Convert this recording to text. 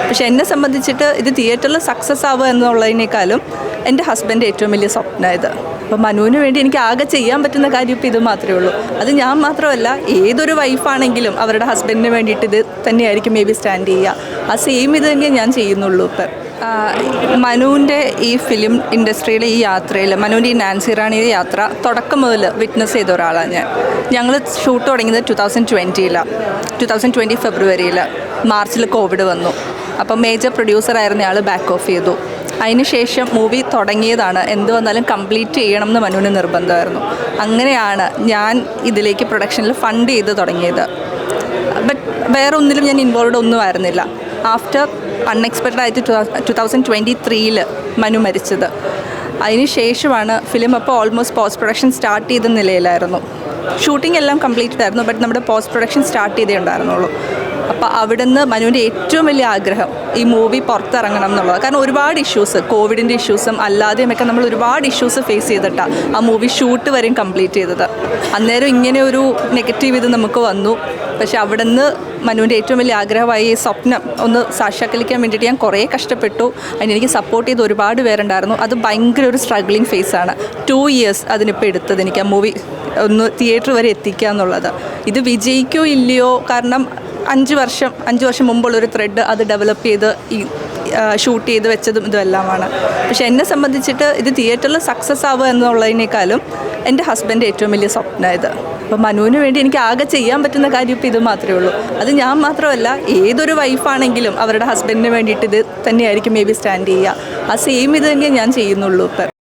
പക്ഷെ എന്നെ സംബന്ധിച്ചിട്ട് ഇത് തിയേറ്ററിൽ സക്സസ് ആവുക എന്നുള്ളതിനേക്കാളും എൻ്റെ ഹസ്ബൻഡ് ഏറ്റവും വലിയ സ്വപ്നമായത്. അപ്പോൾ മനുവിന് വേണ്ടി എനിക്ക് ആകെ ചെയ്യാൻ പറ്റുന്ന കാര്യം ഇപ്പോൾ ഇത് മാത്രമേ ഉള്ളൂ. അത് ഞാൻ മാത്രമല്ല, ഏതൊരു വൈഫാണെങ്കിലും അവരുടെ ഹസ്ബൻഡിന് വേണ്ടിയിട്ട് ഇത് തന്നെയായിരിക്കും മേ ബി സ്റ്റാൻഡ് ചെയ്യുക. ആ സെയിം ഇത് തന്നെ ഞാൻ ചെയ്യുന്നുള്ളൂ. ഇപ്പം മനുവിൻ്റെ ഈ ഫിലിം ഇൻഡസ്ട്രിയിലെ ഈ യാത്രയിൽ, മനുവിൻ്റെ ഈ നാൻസി റാണിയുടെ യാത്ര തുടക്കം മുതൽ വിറ്റ്നസ് ചെയ്ത ഒരാളാണ് ഞങ്ങൾ ഷൂട്ട് തുടങ്ങിയത് 2020 ഫെബ്രുവരിയിൽ. മാർച്ചിൽ കോവിഡ് വന്നു. അപ്പം മേജർ പ്രൊഡ്യൂസറായിരുന്ന ആൾ ബാക്ക് ഓഫ് ചെയ്തു. അതിനുശേഷം മൂവി തുടങ്ങിയതാണ്. എന്ത് വന്നാലും കംപ്ലീറ്റ് ചെയ്യണം എന്ന് മനുവിന് നിർബന്ധമായിരുന്നു. അങ്ങനെയാണ് ഞാൻ ഇതിലേക്ക് പ്രൊഡക്ഷനിൽ ഫണ്ട് ചെയ്ത് തുടങ്ങിയത്. ബട്ട് വേറെ ഒന്നിലും ഞാൻ ഇൻവോൾവ് ഒന്നും ആയിരുന്നില്ല. ആഫ്റ്റർ അൺഎക്സ്പെക്റ്റഡ് ആയിട്ട് 2023 മനു മരിച്ചത്. അതിനുശേഷമാണ് ഫിലിം അപ്പോൾ ഓൾമോസ്റ്റ് പോസ്റ്റ് പ്രൊഡക്ഷൻ സ്റ്റാർട്ട് ചെയ്ത നിലയിലായിരുന്നു. ഷൂട്ടിംഗ് എല്ലാം കംപ്ലീറ്റഡ് ആയിരുന്നു. ബട്ട് നമ്മുടെ പോസ്റ്റ് പ്രൊഡക്ഷൻ സ്റ്റാർട്ട് ചെയ്തേ ഉണ്ടായിരുന്നുള്ളൂ. അപ്പോൾ അവിടുന്ന് മനുവിൻ്റെ ഏറ്റവും വലിയ ആഗ്രഹം ഈ മൂവി പുറത്തിറങ്ങണം എന്നുള്ളത്. കാരണം ഒരുപാട് ഇഷ്യൂസ്, കോവിഡിൻ്റെ ഇഷ്യൂസും അല്ലാതെയുമൊക്കെ നമ്മൾ ഒരുപാട് ഇഷ്യൂസ് ഫേസ് ചെയ്തിട്ടാണ് ആ മൂവി ഷൂട്ട് വരെയും കംപ്ലീറ്റ് ചെയ്തത്. അന്നേരം ഇങ്ങനെ ഒരു നെഗറ്റീവ് ഇത് നമുക്ക് വന്നു. പക്ഷെ അവിടുന്ന് മനുവിൻ്റെ ഏറ്റവും വലിയ ആഗ്രഹമായി ഈ സ്വപ്നം ഒന്ന് സാക്ഷാത്കരിക്കാൻ വേണ്ടിയിട്ട് ഞാൻ കുറേ കഷ്ടപ്പെട്ടു. അതിനെനിക്ക് സപ്പോർട്ട് ചെയ്ത് ഒരുപാട് പേരുണ്ടായിരുന്നു. അത് ഭയങ്കര ഒരു സ്ട്രഗ്ലിങ് ഫേസാണ്. 2 years അതിനിപ്പോൾ എടുത്തത് എനിക്ക് ആ മൂവി ഒന്ന് തിയേറ്റർ വരെ എത്തിക്കുക എന്നുള്ളത്. ഇത് വിജയിക്കോ ഇല്ലയോ, കാരണം 5 വർഷം മുമ്പുള്ളൊരു ത്രെഡ് അത് ഡെവലപ്പ് ചെയ്ത് ഈ ഷൂട്ട് ചെയ്ത് വെച്ചതും ഇതുമെല്ലാമാണ്. പക്ഷെ എന്നെ സംബന്ധിച്ചിട്ട് ഇത് തിയേറ്ററിൽ സക്സസ് ആവുക എന്നുള്ളതിനേക്കാളും എൻ്റെ ഹസ്ബൻഡ് ഏറ്റവും വലിയ സ്വപ്നമായത്. അപ്പോൾ മനുവിന് വേണ്ടി എനിക്ക് ആകെ ചെയ്യാൻ പറ്റുന്ന കാര്യം ഇപ്പോൾ ഇത് മാത്രമേ ഉള്ളൂ. അത് ഞാൻ മാത്രമല്ല, ഏതൊരു വൈഫാണെങ്കിലും അവരുടെ ഹസ്ബൻഡിന് വേണ്ടിയിട്ട് ഇത് തന്നെയായിരിക്കും മേ ബി സ്റ്റാൻഡ് ചെയ്യുക. ആ സെയിം ഇത് തന്നെ ഞാൻ ചെയ്യുന്നുള്ളൂ ഇപ്പം.